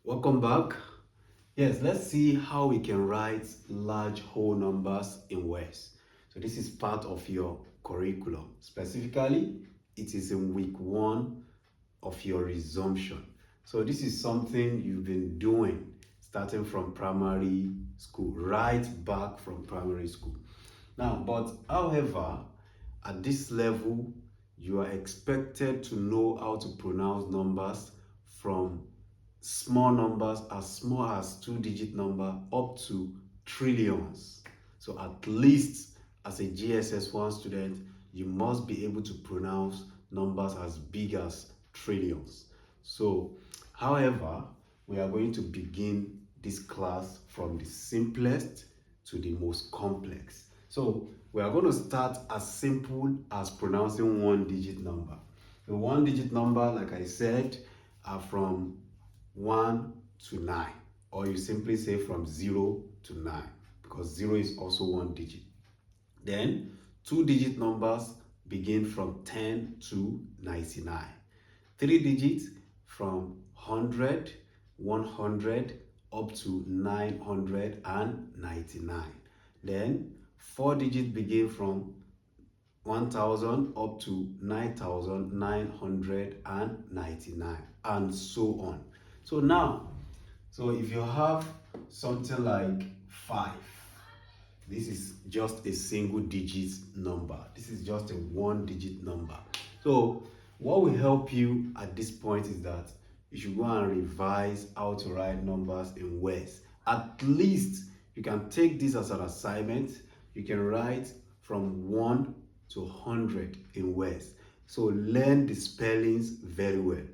Welcome back. Yes, let's see how we can write large whole numbers in words. So this is part of your curriculum. Specifically, it is in week 1 of your resumption. So this is something you've been doing starting from primary school, right back from primary school. Now, but however, at this level, you are expected to know how to pronounce numbers from small numbers as small as 2-digit number up to trillions. So at least as a GSS1 student, you must be able to pronounce numbers as big as trillions. So, however, we are going to begin this class from the simplest to the most complex. So we are going to start as simple as pronouncing 1-digit number. The 1-digit number, like I said, are from 1 to 9, or you simply say from 0 to 9, because 0 is also 1 digit. Then 2-digit numbers begin from 10 to 99. 3 digits from 100, 100 up to 999. Then 4 digits begin from 1000 up to 9999, and so on. So now, if you have something like 5, this is just a single digit number. This is just a 1-digit number. So what will help you at this point is that you should go and revise how to write numbers in words. At least you can take this as an assignment. You can write from 1 to 100 in words. So learn the spellings very well.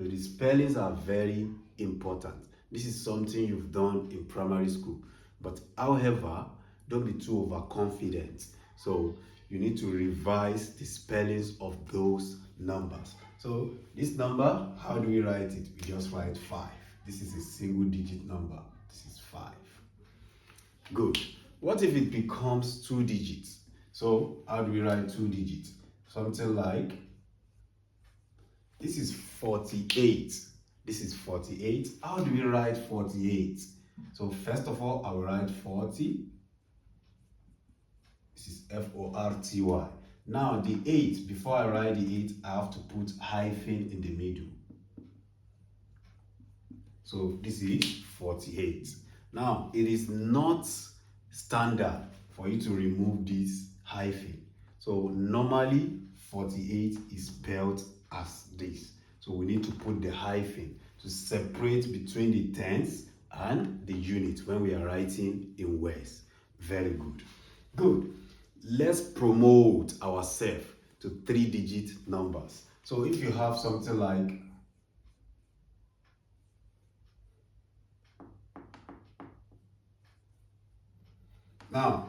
The spellings are very important. This is something you've done in primary school. But however, don't be too overconfident. So you need to revise the spellings of those numbers. So this number, how do we write it? We just write 5. This is a single digit number. This is 5. Good. What if it becomes 2 digits? So how do we write 2 digits? Something like, this is 48. This is 48. How do we write 48? So first of all, I will write 40. This is F-O-R-T-Y. Now the 8, before I write the 8, I have to put hyphen in the middle. So this is 48. Now it is not standard for you to remove this hyphen. So normally 48 is spelled as this. So we need to put the hyphen to separate between the tens and the units when we are writing in words. Very good. Good. Let's promote ourselves to 3-digit numbers. So if you have something like now,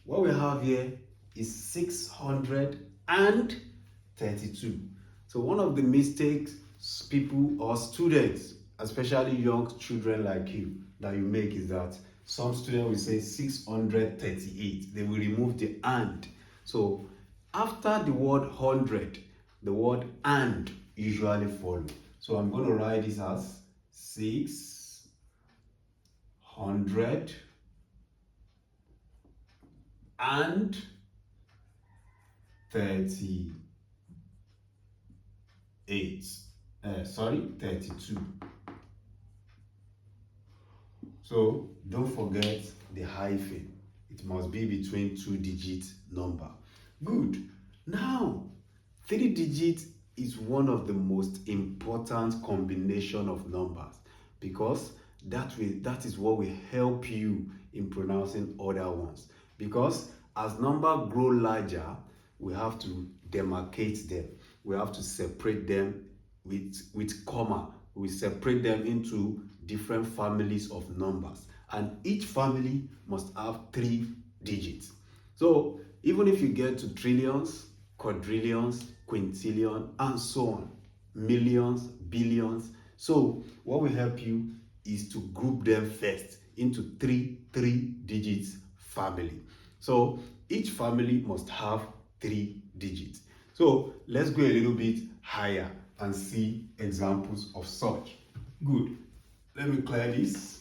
what we have here is 632. So one of the mistakes people or students, especially young children like you, that you make is that some students will say 638. They will remove the and. So after the word 100, the word and usually follows. So I'm going to write this as 600 and 32. So don't forget the hyphen. It must be between 2-digit number. Good. Now, 3 digits is one of the most important combination of numbers, because that is what will help you in pronouncing other ones. Because as numbers grow larger, we have to demarcate them. We have to separate them with comma. We separate them into different families of numbers, and each family must have 3 digits. So even if you get to trillions, quadrillions, quintillion, and so on, millions, billions, so what will help you is to group them first into three digits family. So each family must have 3 digits. So let's go a little bit higher and see examples of such. Good. let me clear this.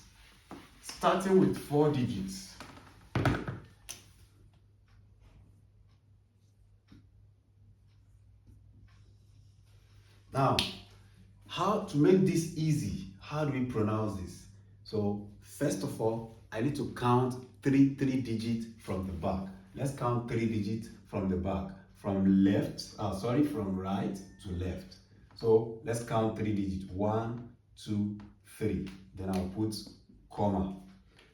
Starting with 4 digits. Now, how to make this easy? How do we pronounce this? So, first of all, I need to count three digits from the back. Let's count 3 digits from the back. From right to left. So, let's count 3 digits. 1, 2, 3. Then I'll put comma.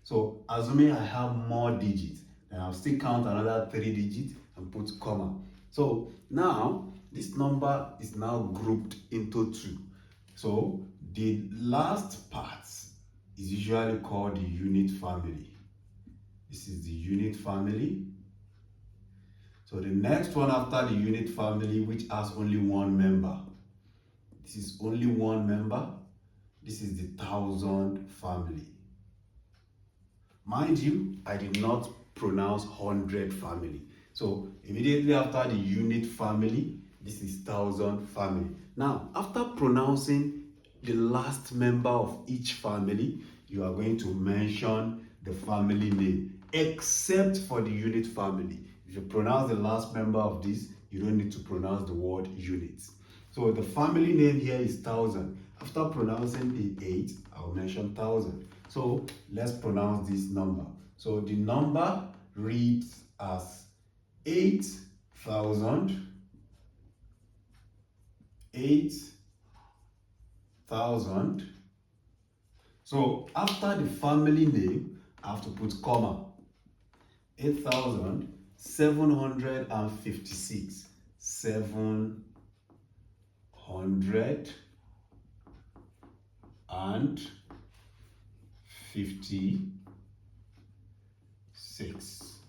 So, assuming I have more digits, then I'll still count another 3 digits and put comma. So, now, this number is now grouped into 2. So, the last part is usually called the unit family. This is the unit family. So, the next one after the unit family, which has only one member. This is only one member. This is the thousand family. Mind you, I did not pronounce 100 family. So, immediately after the unit family, this is thousand family. Now, after pronouncing the last member of each family, you are going to mention the family name, except for the unit family. If you pronounce the last member of this, you don't need to pronounce the word unit. So the family name here is thousand. After pronouncing the 8, I'll mention thousand. So let's pronounce this number. So the number reads as 8,000. 8,000. So after the family name, I have to put comma. 8,756. 756.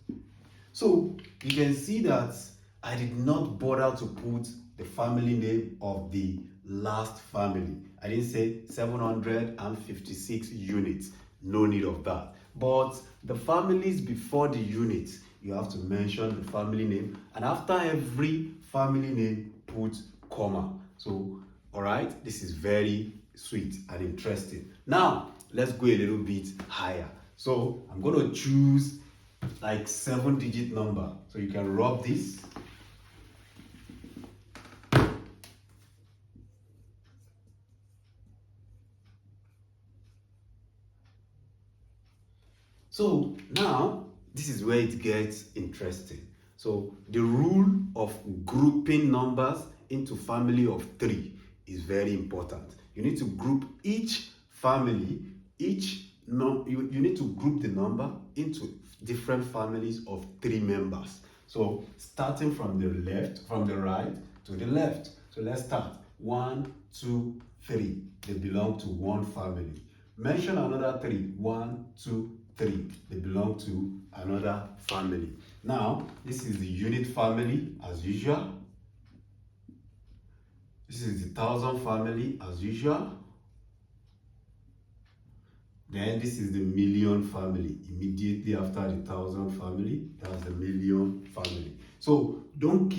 So you can see that I did not bother to put the family name of the last family. I didn't say 756 units. No need of that. But the families before the units, you have to mention the family name. And after every family name, put comma. So, all right, this is very sweet and interesting. Now, let's go a little bit higher. So, I'm going to choose like 7-digit number. So you can rub this. So now, this is where it gets interesting. So the rule of grouping numbers into family of 3 is very important. You need to group each family, you need to group the number into different families of 3 members. So starting from the right to the left. So let's start. 1, 2, 3. They belong to one family. Mention another 3. 1, 2, 3. They belong to another family. Now, this is the unit family as usual. This is the thousand family as usual. Then this is the million family. Immediately after the thousand family, that's the million family. So don't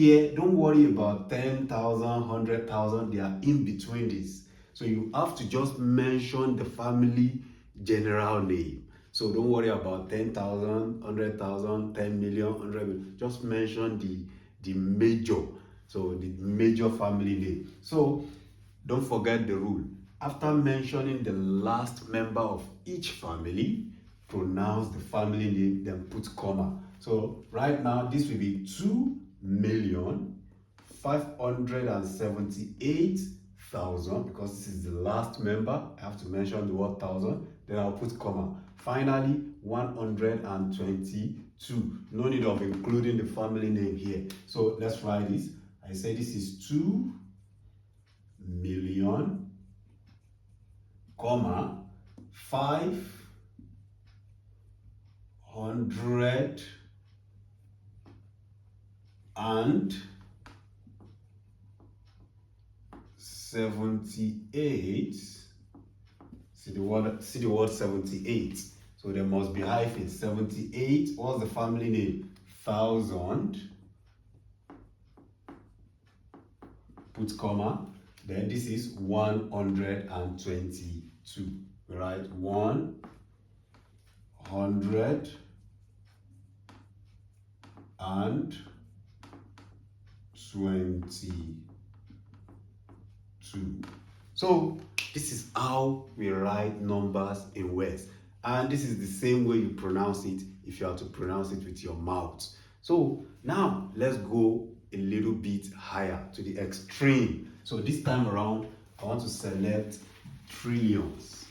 worry about 10,000, 100,000. They are in between this. So you have to just mention the family general name. So don't worry about 10,000, 100,000, 10 million, 100 million. Just mention the major. So the major family name. So don't forget the rule. After mentioning the last member of each family, pronounce the family name, then put comma. So right now, this will be 2,578,000 because this is the last member. I have to mention the word thousand, then I'll put comma. Finally, 122. No need of including the family name here. So let's write this. I say this is 2 million, comma, 578. See the word 78. So there must be hyphen. 78. What's the family name? 1,000. Put comma. Then this is 122. We write 100 and 22. So this is how we write numbers in words, and this is the same way you pronounce it if you have to pronounce it with your mouth. So now let's go a little bit higher to the extreme. So this time around I want to select trillions.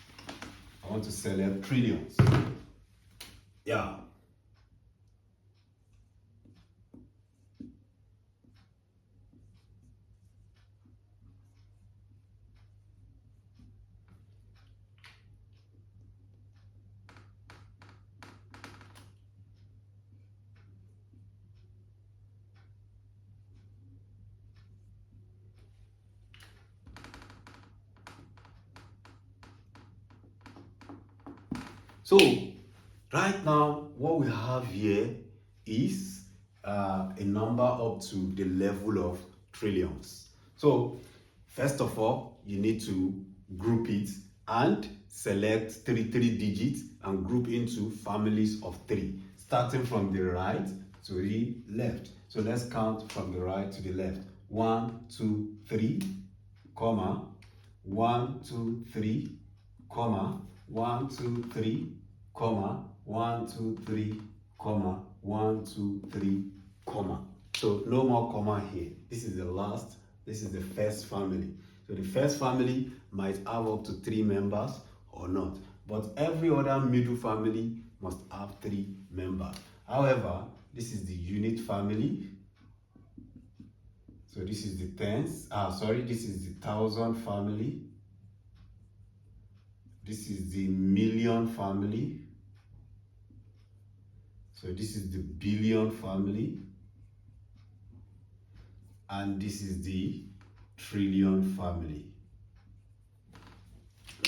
Yeah. So right now what we have here is a number up to the level of trillions. So first of all, you need to group it and select three digits and group into families of 3, starting from the right to the left. So let's count from the right to the left. 1, 2, 3, comma, 1, 2, 3, comma, 1, 2, 3, comma, 1, 2, 3, comma, 1, 2, 3, comma. So no more comma here. This is the last. This is the first family. So the first family might have up to 3 members or not, but every other middle family must have 3 members. However, this is the unit family. So this is the tens. This is the thousand family. This is the million family. So this is the billion family. And this is the trillion family.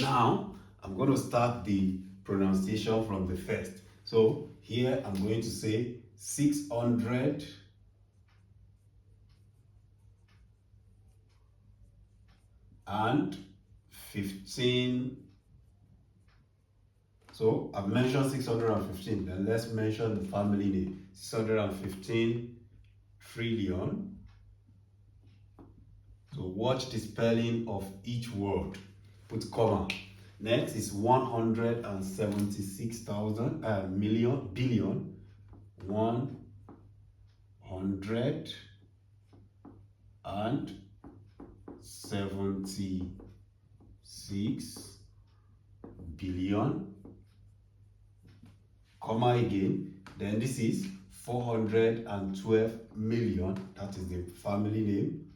Now, I'm going to start the pronunciation from the first. So here I'm going to say 600 and 15. So I've mentioned 615. Then let's mention the family name. 615 trillion. So watch the spelling of each word. Put comma. Next is 176,000 billion. 176 billion. Comma again. Then this is 412 million. That is the family name.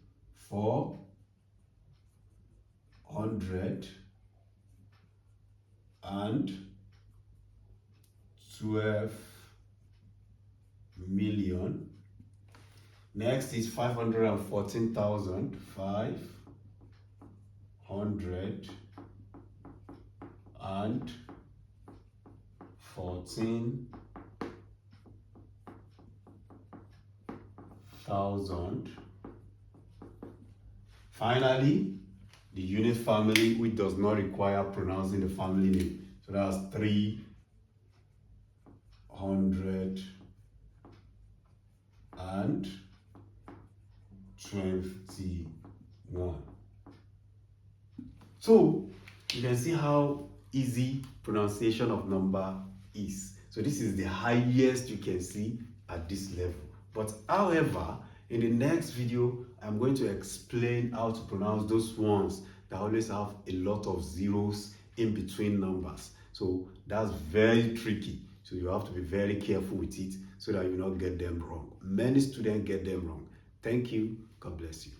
412 million. Next is 514,000. 514,000. Finally, the unit family, which does not require pronouncing the family name. So that's 321. So you can see how easy pronunciation of number is. So this is the highest you can see at this level. But however, in the next video, I'm going to explain how to pronounce those ones that always have a lot of zeros in between numbers. So that's very tricky. So you have to be very careful with it so that you not get them wrong. Many students get them wrong. Thank you. God bless you.